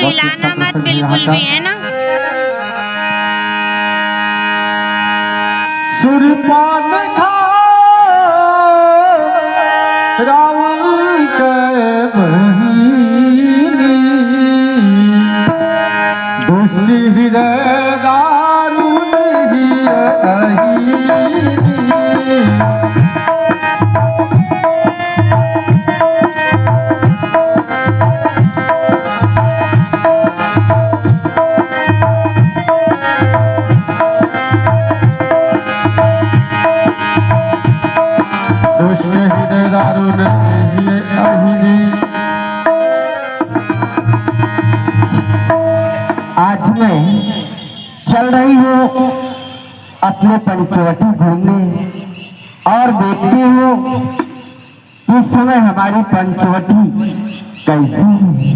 हिलाना मत बिल्कुल भी, है ना। सुरपान खा रावण के बहिनी दुष्ट हृदय दारुण ही अहीनी। दुष्ट हृदय दारुण ही अहीनी। आज मैं चल रही हूँ अपने पंचवटी घूमने और देखती हूँ इस समय हमारी पंचवटी कैसी है।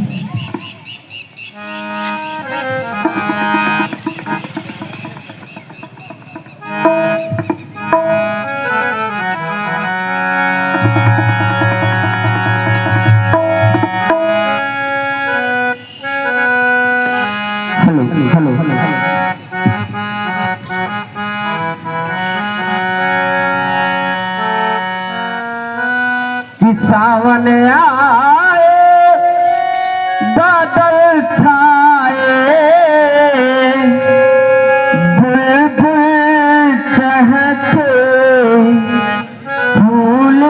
हेलो हेलो कि सावन आए बादल छाए बुलबुल चहके फूल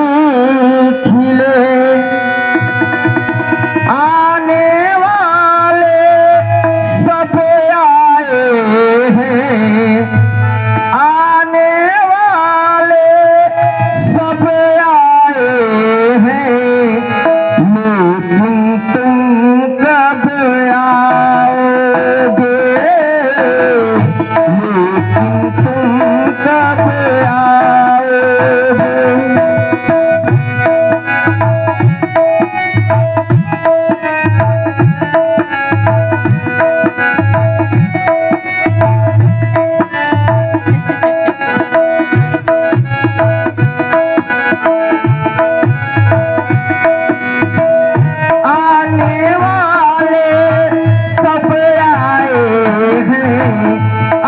खिले आने वाले सब आए हैं आने वाले सब आए हैं लेकिन तुम कब आओगे लेकिन तुम कब आओगे। आने वाले सब आए हैं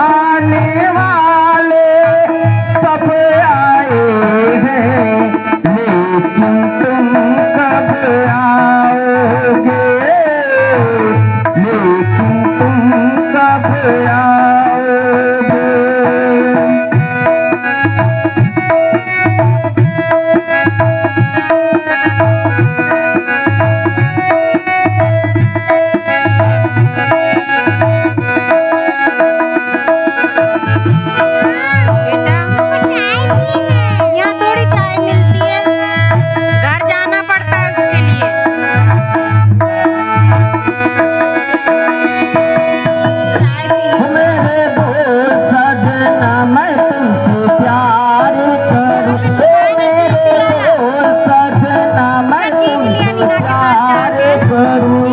आने वाले सब आए हैं लेकिन तुम कब आओगे लेकिन तुम कब आओगे। यहाँ थोड़ी चाय मिलती है, घर जाना पड़ता है उसके लिए। मेरे बोल सजना मैं तुमसे प्यार करूं मेरे बोल सजना मैं तुमसे प्यार करूं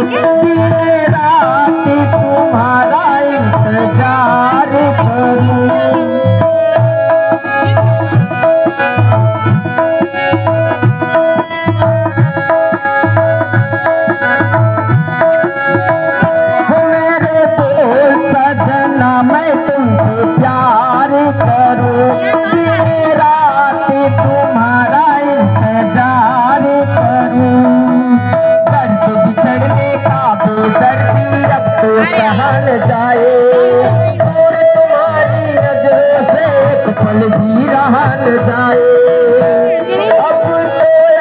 दिन रात तुम्हारा इंतजार करूं। मेरे बोल सजना मैं तुमसे प्यार करूं दिन रात तुम्हारा इंतजार करूं। दर्द बिछड़ने का बेदर्दी अब तो सहन जाए और तुम्हारी नजरों से एक पल भी रहा न जाए। अब तो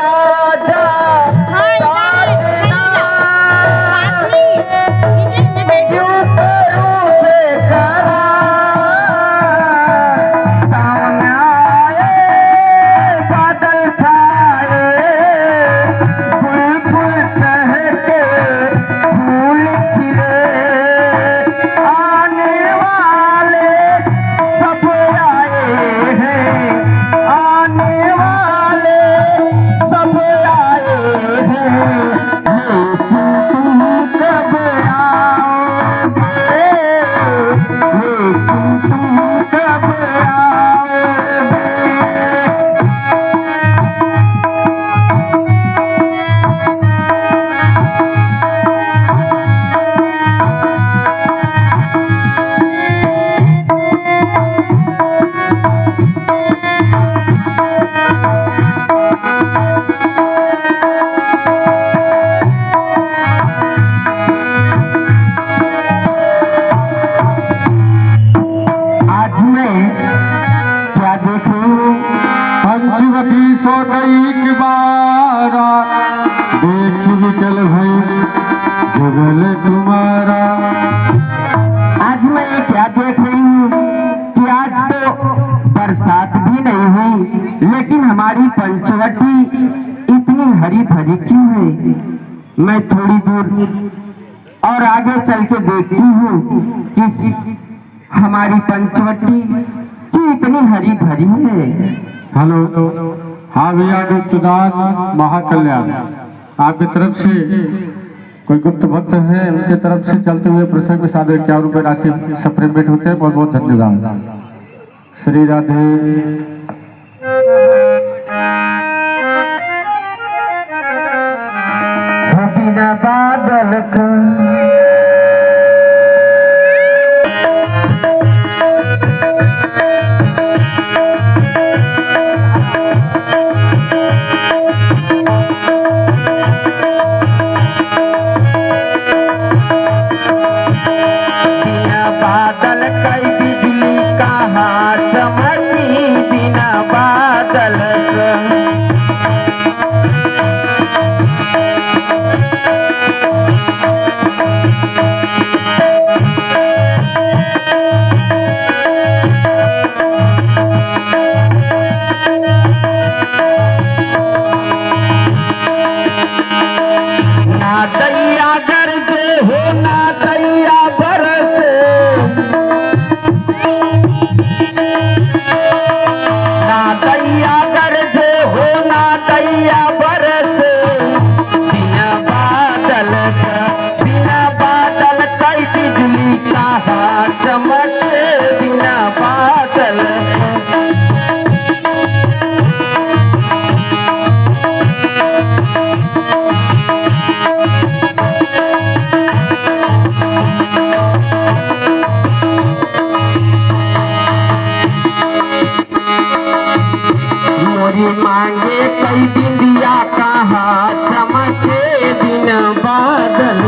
आजा साजना क्यों करूं बेकरार सामने आए बादल छाए बुलबुल चहके फूल खिले आने वाले सब आए हैं आने तुम्हारा। आज मैं ये क्या देख रही हूँ कि आज तो बरसात भी नहीं हुई, लेकिन हमारी पंचवटी इतनी हरी भरी क्यों है? मैं थोड़ी दूर और आगे चल के देखती हूँ कि हमारी पंचवटी क्यों इतनी हरी भरी है। हेलो, हाँ भैया, गुप्तदान महाकल्याण आपकी तरफ से कोई गुप्त भक्त है, उनके तरफ से चलते हुए प्रसंग में 51 रुपए राशि सप्लीमेंट होते हैं। बहुत बहुत धन्यवाद। श्री राधे। बिना बादल का मांगे कई बिंदिया कहा चमके बिना बादल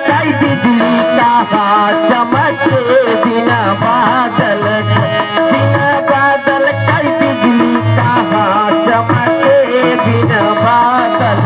कई बिजली कहा चमके बिना बादल कई बिजली कहा चमके बिना बादल।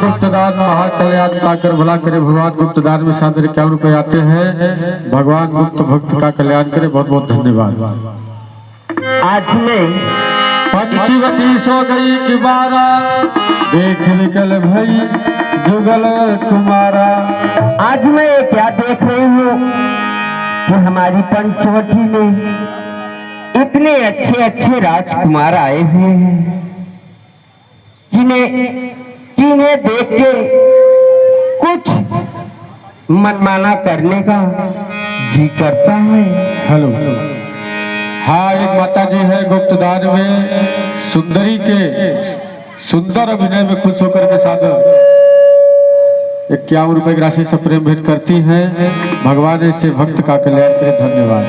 गुप्तदान महाकल्याण पाकर भला करे भगवान। गुप्तदान में 51 रुपए आते हैं। भगवान गुप्त भक्त का कल्याण करे। बहुत बहुत धन्यवाद। आज में पंचवटी सो गई कि 12 देख निकल भई जुगल कुमारा। आज मैं ये क्या देख रही हूँ कि हमारी पंचवटी में इतने अच्छे अच्छे राजकुमार आए हुए हैं, जिन्हें देख के कुछ मनमाना करने का जी करता है। हेलो, हाँ, एक माता जी है गुप्तदान में सुंदरी के सुंदर अभिनय में खुश होकर के साथ 51 रुपए की राशि से प्रेम भेंट करती हैं। भगवान ऐसे भक्त का कल्याण करे। धन्यवाद।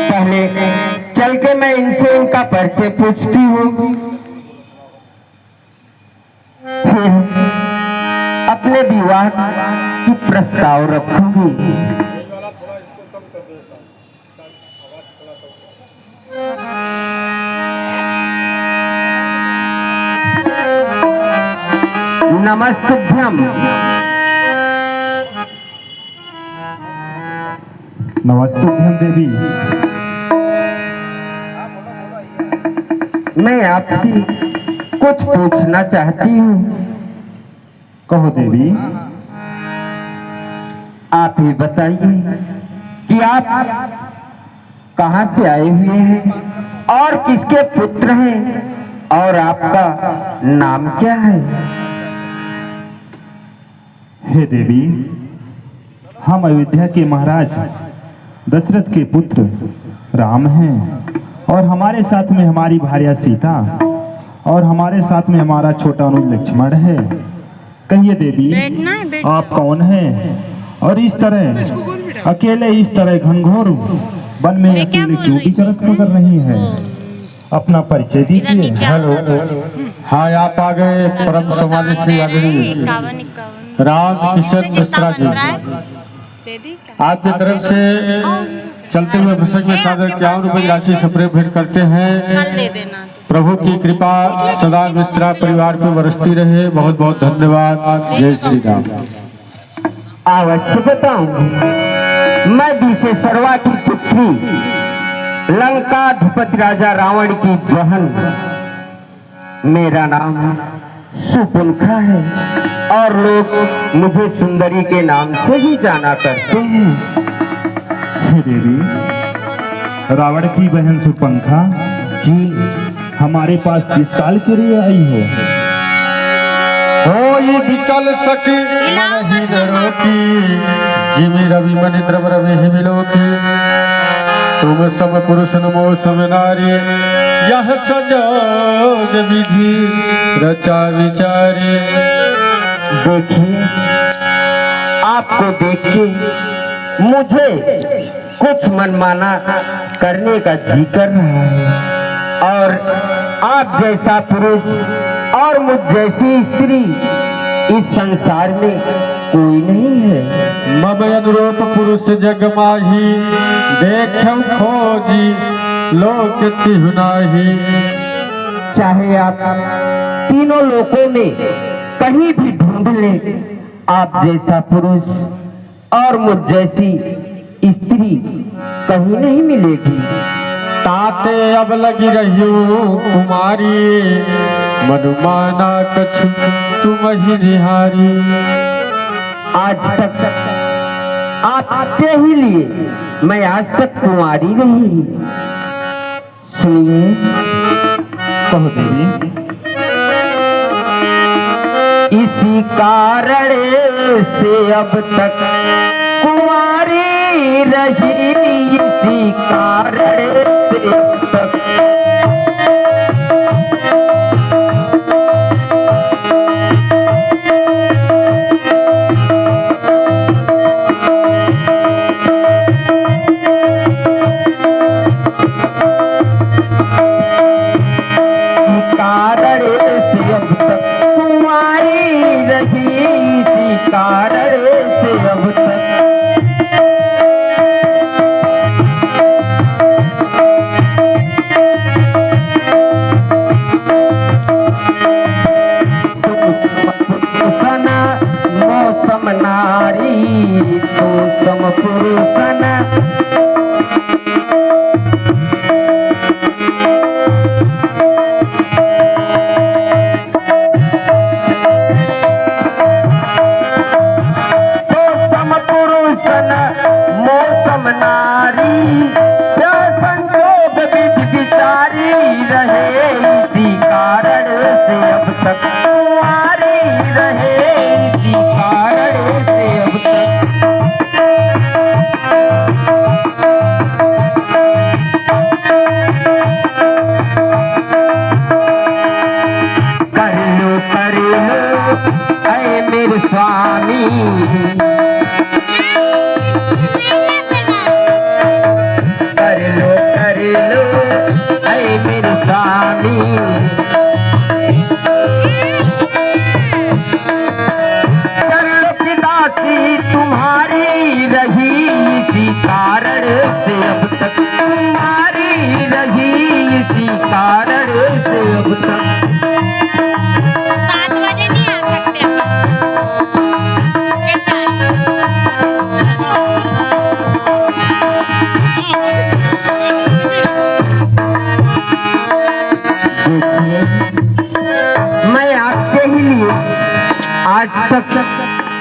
पहले चल के मैं इनसे इनका परिचय पूछती हूँ, फिर अपने विवाह की प्रस्ताव रखूंगी। नमस्तुभ्यम। नमस्तुभ्यम देवी। मैं आपसे कुछ पूछना चाहती हूँ। कहो देवी। आप ही बताइए कि आप कहाँ से आए हुए हैं और किसके पुत्र हैं और आपका नाम क्या है? हे देवी, हम अयोध्या के महाराज दशरथ के पुत्र राम हैं और हमारे साथ में हमारी भार्या सीता और हमारे साथ में हमारा छोटा अनुज लक्ष्मण है। कहिए देवी, बैठना है, बैठना। आप कौन हैं और इस तरह अकेले इस तरह घनघोर वन में अकेले क्यों विचरत कर रही है? अपना परिचय दीजिए। हेलो, हाँ आप आ गए परम समाधि श्री आदरणीय 51 राम किशन मिश्रा जी। आपकी तरफ से चलते हुए प्रसंग में सादर 51 रुपए की राशि सप्रे भेंट करते हैं। दे देना। प्रभु की कृपा सदा मिश्रा परिवार पर बरसती रहे। बहुत बहुत धन्यवाद। जय श्री राम। अवश्य बताऊंगी। मैं बीसे सर्वा की पुत्री लंकाधिपति राजा रावण की बहन, मेरा नाम सुपुंखा है और लोग मुझे सुंदरी के नाम से ही जाना करते हैं। हे देवी, रावण की बहन सुपंखा जी, हमारे पास किस काल के लिए आई हो? होई विकल सखी मनहि नरोकी, जिमि रवि मनि द्रव रवि हिमिलोकी। तुम सब पुरुष नमो सब नारी, यह संयोग विधि रचा विचारे। देखिए, आपको देख के मुझे कुछ मनमाना करने का जी कर रहा है और आप जैसा पुरुष और मुझ जैसी स्त्री इस संसार में कोई नहीं है। मम अनुरूप पुरुष जग माही, देखौ खोजी लोक तिहु नाही। चाहे आप तीनों लोकों में कहीं भी ढूंढ लें, आप जैसा पुरुष और मुझ जैसी स्त्री कहीं नहीं मिलेगी। ताते अब लगी रहियो कुमारी, मनुमाना कछु तुम ही निहारी। आज तक आपके ही लिए मैं आज तक कुंवारी रही। सुनिए, कहो देवी। इसी कारण से अब तक कुंवारी रही, इसी कारण से अब तक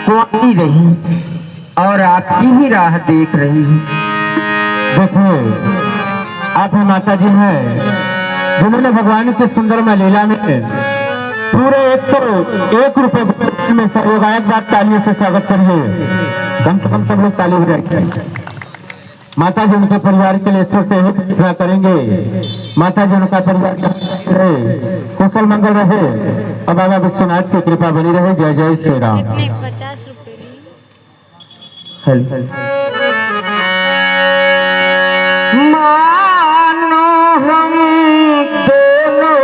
कुंवारी रही और आपकी ही राह देख रही है। देखो, आप ही माता जी हैं जिन्होंने भगवान के सुंदर लीला में पूरे 101 रुपए में सर्वगायक बात तालियों से स्वागत करिए। कम से कम सब लोग ताली बजाएंगे। माता जी उनके परिवार के लिए ईश्वर से ही प्रार्थना करेंगे। माता जी उनका परिवार कुशल मंगल रहे और बाबा विश्वनाथ की कृपा बनी रहे। जय जय श्री राम। 50 रुपए हेलो मानो हम दोनों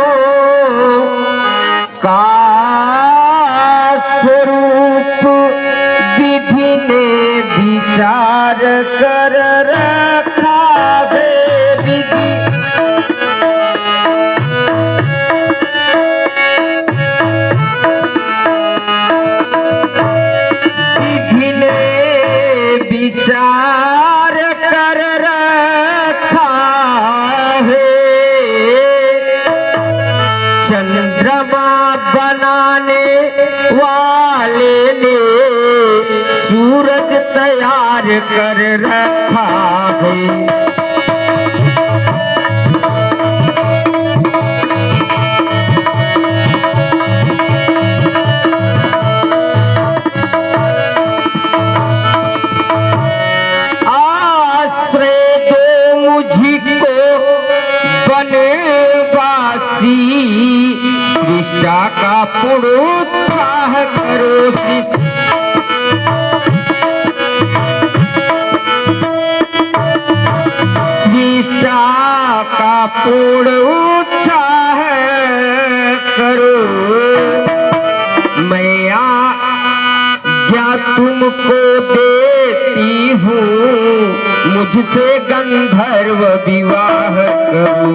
का स्वरूप विधि ने विचार कर रखा है। विधि विधि ने विचार कर रखा है। चंद्रमा बनाने वाले ने सूरज तैयार कर रखा है। आश्रय दो मुझको बनवासी, सृष्टा का पुरोत्साह करो। सृष्टा का पूर्ण उत्साह करो। मैं आज्ञा तुमको देती हूँ, मुझसे गंधर्व विवाह करो।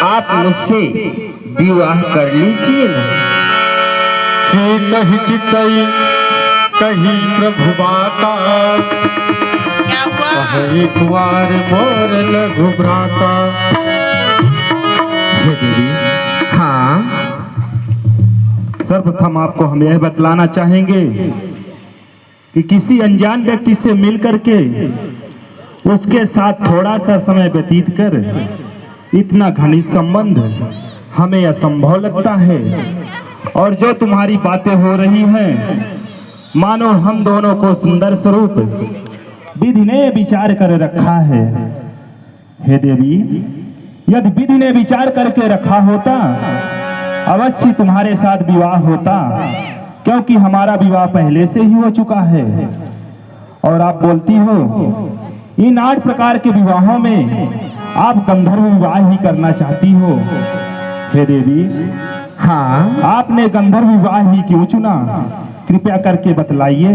आप मुझसे विवाह कर लीजिए ना। से कही चितई कही प्रभु बाता, क्या हुआ? एक बार मोर लघु भ्राता। हे देवी, हाँ सर्वप्रथम आपको हम यह बतलाना चाहेंगे कि किसी अनजान व्यक्ति से मिल करके उसके साथ थोड़ा सा समय व्यतीत कर इतना घनिष्ठ संबंध हमें असंभव लगता है। और जो तुम्हारी बातें हो रही हैं, मानो हम दोनों को सुंदर स्वरूप विधि ने विचार कर रखा है। हे देवी, यदि विधि ने विचार करके रखा होता अवश्य तुम्हारे साथ विवाह होता, क्योंकि हमारा विवाह पहले से ही हो चुका है। और आप बोलती हो इन 8 प्रकार के विवाहों में आप गंधर्व विवाह ही करना चाहती हो। हे देवी, हाँ आपने गंधर्व विवाह ही क्यों चुना? कृपया करके बतलाइए।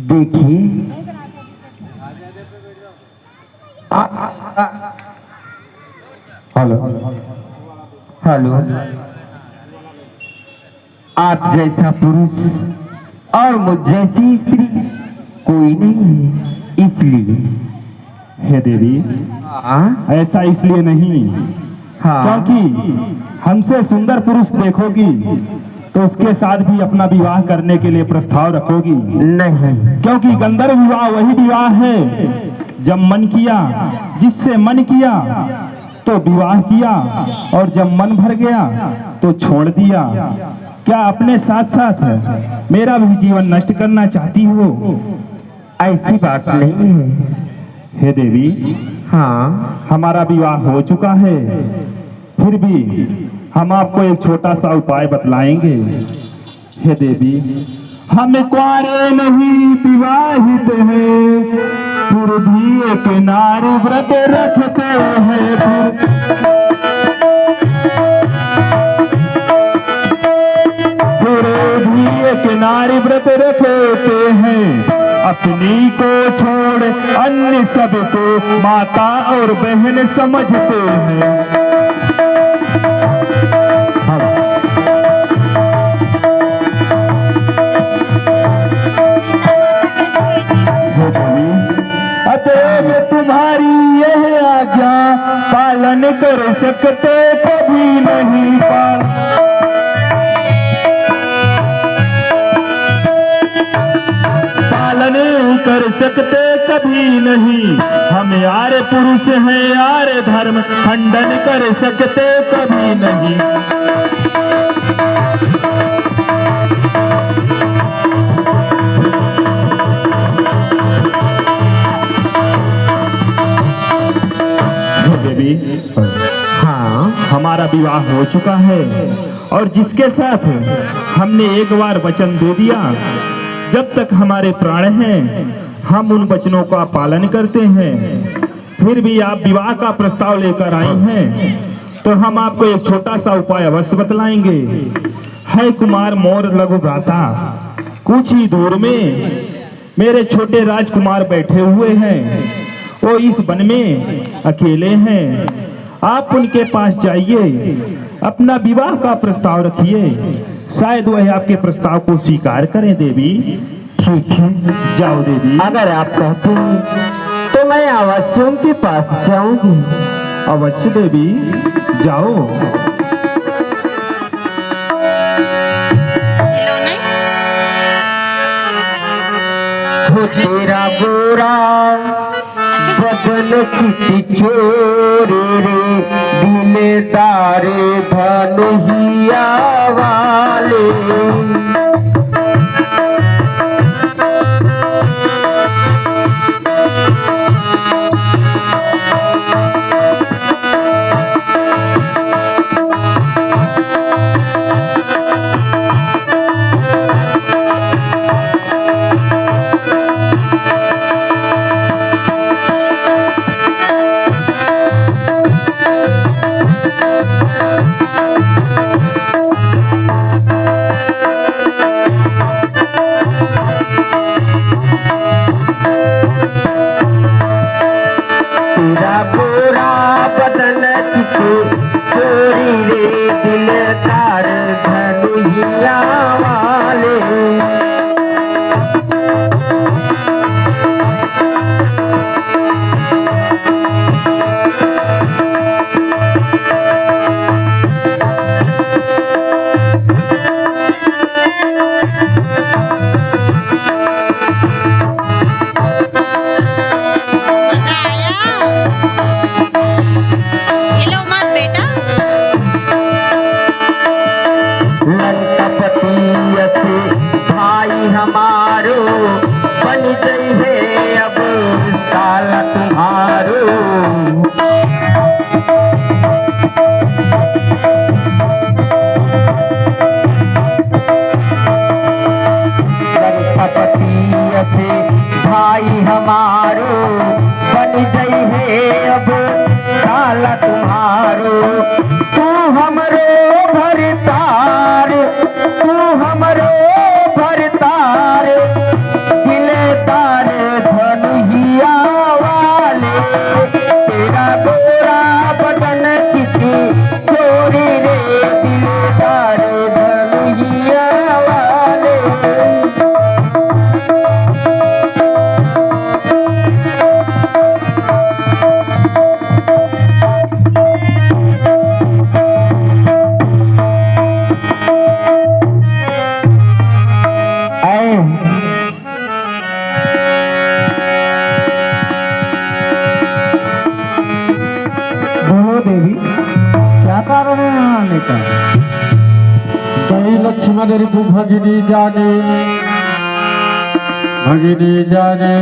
देखिए, हेलो हेलो, आप जैसा पुरुष और मुझ जैसी स्त्री कोई नहीं है, इसलिए। हे देवी, हाँ ऐसा इसलिए नहीं हाँ क्योंकि हमसे सुंदर पुरुष देखोगी तो उसके साथ भी अपना विवाह करने के लिए प्रस्ताव रखोगी। नहीं, क्योंकि गंधर्व विवाह वही विवाह है जब मन किया, जिससे मन किया तो विवाह किया, और जब मन भर गया तो छोड़ दिया। क्या अपने साथ साथ मेरा भी जीवन नष्ट करना चाहती हो? ऐसी बात नहीं है। हे देवी, हाँ हमारा विवाह हो चुका है, फिर भी हम आपको एक छोटा सा उपाय बतलाएंगे। हे देवी, हम कुआरे नहीं विवाहित हैं, फिर भी एक नारी व्रत रखते हैं। फिर भी एक नारी व्रत रखते हैं, अपनी को छोड़ अन्य सबको माता और बहन समझते हैं। अतएव तुम्हारी यह आज्ञा पालन कर सकते कभी नहीं पालन कर सकते कभी नहीं। हम यार पुरुष हैं, यार धर्म खंडन कर सकते कभी नहीं। देवी। हाँ, हमारा विवाह हो चुका है और जिसके साथ हमने एक बार वचन दे दिया, जब तक हमारे प्राण हैं हम उन वचनों का पालन करते हैं। फिर भी आप विवाह का प्रस्ताव लेकर आए हैं तो हम आपको एक छोटा सा उपाय अवश्य बतलाएंगे। है कुमार मोर लघु भ्राता, कुछ ही दूर में मेरे छोटे राजकुमार बैठे हुए हैं। वो इस वन में अकेले हैं। आप उनके पास जाइए, अपना विवाह का प्रस्ताव रखिए, शायद वह आपके प्रस्ताव को स्वीकार करें देवी। ठीक है, जाओ देवी। अगर आप कहते हैं तो मैं अवश्य उनके पास जाऊंगी। अवश्य देवी, जाओ। लो नहीं। हो तेरा गोरा बदन चिट्टी चोरे रे, दिलदार धनुहिया वाले। तेरा गोरा बदन चिट्टी चोरी रे, दिलदार धनुहिया वाले। मजा आया। ये लो मत बेटा। लंकापति से भाई हमारो, बन गई है अब साला तुम्हारो। लंकापति से भाई हमारो, बन गई है अब साला तुम्हारो। तू हमरो भरतार, तू हमरो भरतार, दिलदार धनुहिया वाले। तेरा गोरा बदन चिट्टी चोरी रे, दिलदार धनुहिया वाले। आए। बोलो देवी, क्या कारण है यहाँ आने का? जय लक्ष्मण रिपु भगिनी जाने, भगिनी जाने।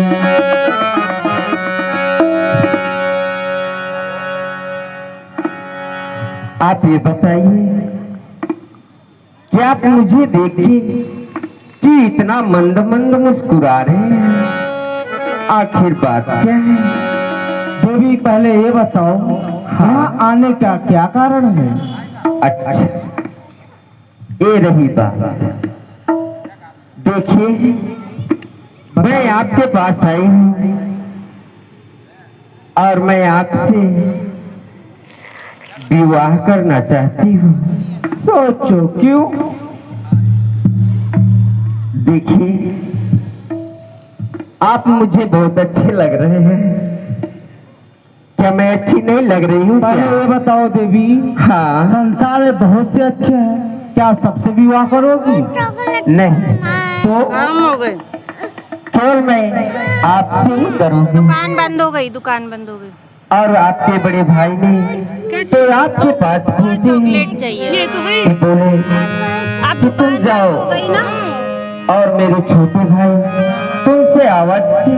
आप ये बताइए कि आप मुझे देख के कि इतना मंद मंद मुस्कुरा रहे हैं, आखिर बात क्या है? देवी पहले ये बताओ, यहाँ आने का क्या कारण है? अच्छा, ये रही बात। देखिए, मैं आपके पास आई हूँ और मैं आपसे विवाह करना चाहती हूँ। सोचो क्यों? देखिए, आप मुझे बहुत अच्छे लग रहे हैं। क्या मैं अच्छी नहीं लग रही हूँ पहले क्या? ये बताओ देवी, हाँ, संसार में बहुत से अच्छे हैं, क्या सबसे विवाह करोगी? नहीं, तो काम हो गए। केवल मैं आपसे ही करूँगी। दुकान बंद हो गई, दुकान बंद हो गई। और आपके बड़े भाई ने तो आपके पास पूछे चॉकलेट चाहिए। ये तो सही। कि बोले आप कि तुम जाओ हो गई ना। और मेरे छोटे भाई तुमसे अवश्य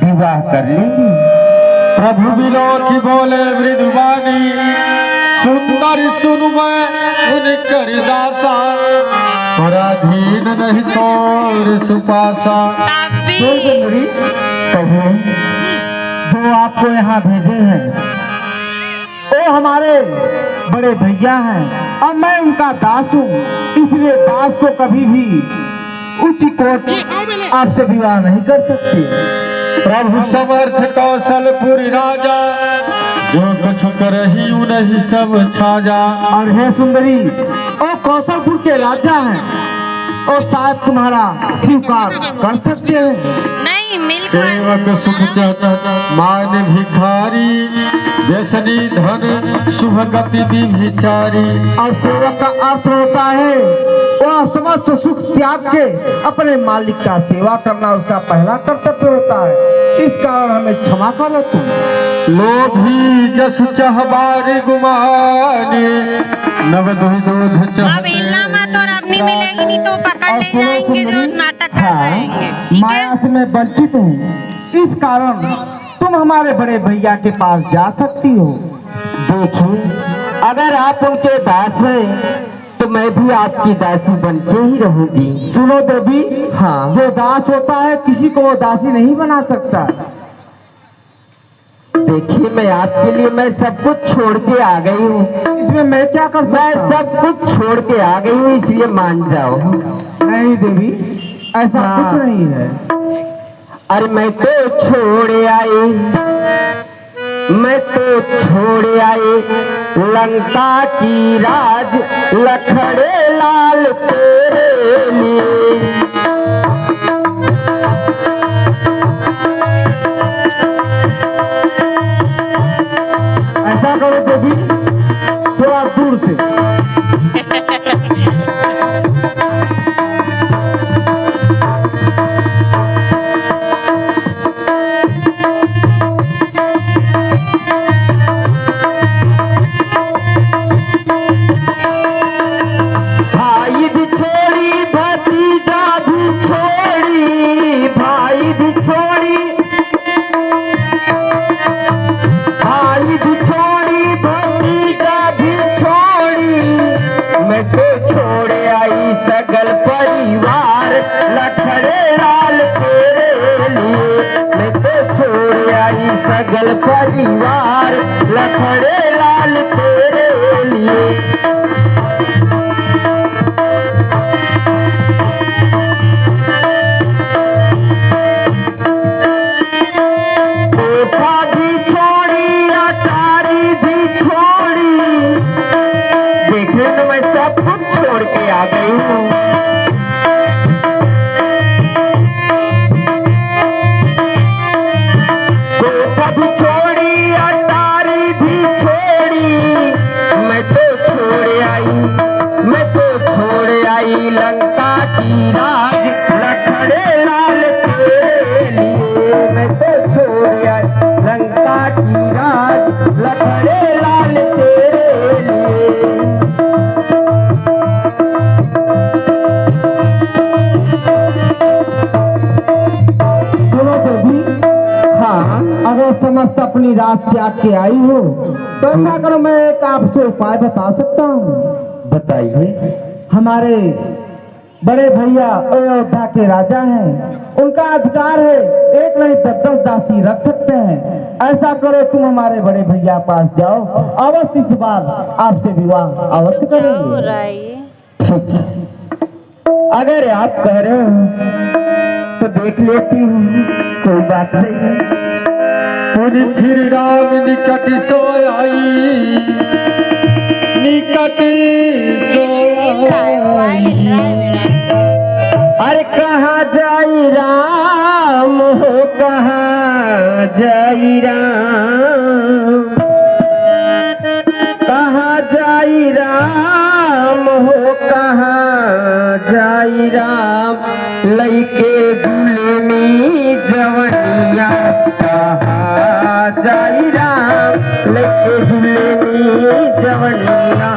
विवाह कर लेंगे। प्रभु बिलो की बोले मृदुबानी सुंदर सुन मैं उनकर दासा पराधीन नहीं तोर सुपासा। तभी कहे जो आपको यहाँ भेजे हैं वो हमारे बड़े भैया हैं और मैं उनका दास हूँ, इसलिए दास को कभी भी उच्च कोट आपसे विवाह नहीं कर सकती। प्रभु समर्थ कौशलपुरी राजा जो कुछ करही उन्हीं सब छाजा। और हे सुंदरी वो कौशलपुर के राजा हैं और शायद तुम्हारा स्वीकार कर सकते हैं। नहीं मिल सेवक सुख चत मान भिखारी व्यसनी धन शुभ गति विचारी। और सेवक का अर्थ होता है वह समस्त सुख त्याग के अपने मालिक का सेवा करना उसका पहला कर्तव्य होता है। इस कारण हमें क्षमा करो तुम। लोभी जस चहबार गुमाने नव दूध अब इल्ला मत और अब नहीं मिलेगी, नहीं तो पकड़ ले जाएंगे जो नाटक कर रहे हैं। ठीक है? माया से मैं वंचित हूँ, इस कारण तुम हमारे बड़े भैया के पास जा सकती हो। देखिए अगर आप उनके दास हैं तो मैं भी आपकी दासी बनके ही रहूंगी। सुनो देवी, हाँ, जो दास होता है किसी को वो दासी नहीं बना सकता। देखिए मैं आपके लिए मैं सब कुछ छोड़ के आ गई हूँ, इसमें मैं क्या कर सकता? मैं सब कुछ छोड़ के आ गई हूँ, इसलिए मान जाओ। नहीं देवी, ऐसा कुछ नहीं है। अरे मैं तो छोड़ आई, मैं तो छोड़ आई लंका की राज लखड़े लाल तेरे लिए। ऐसा करो देवी, थोड़ा दूर से। भाई भी छोड़ी भतीजा भी छोड़ी, भाई भी छोड़ी, भाई भी छोड़ी भतीजा भी छोड़ी। मैं तो छोड़ आई सगल परिवार लखड़े लाल तेरे लिए। मैं तो छोड़ आई सगल परिवार लखड़े लाल तेरे लिए। कोठा भी छोड़ी अटारी भी छोड़ी, देखने तो मैं सब कुछ छोड़ के आ गई हूँ। कोठा भी छोड़ी अटारी भी छोड़ी, मैं तो छोड़ आई, मैं तो छोड़ आई लंका की राज लखड़े लाल तेरे लिए। मैं तो छोड़ आई लंका की राज लखड़े लाल तेरे लिए। सुनो देवी, हाँ, अगर समस्त अपनी राज त्याग के आई हो तो ऐसा करो, मैं एक आपसे उपाय बता सकता हूँ। बताइए। हमारे बड़े भैया अयोध्या के राजा हैं, उनका अधिकार है एक नहीं 10 दासी रख सकते हैं। ऐसा करो तुम हमारे बड़े भैया पास जाओ, अवश्य इस बार आपसे विवाह अवश्य क्या हो करेंगे। रहा है ये? ठीक है, अगर आप कह रहे हो तो देख लेती हूँ, कोई बात नहीं। पुनि फिर राम निकट सोई निकट हिल रहा है, मोबाइल हिल रहा है मेरा। अरे कहाँ जाई राम हो, कहाँ जाई राम, कहाँ जाई राम हो, कहाँ जाई राम। लइके जुलमी जवनिया कहाँ जाई राम, लइके जुलमी जवनिया।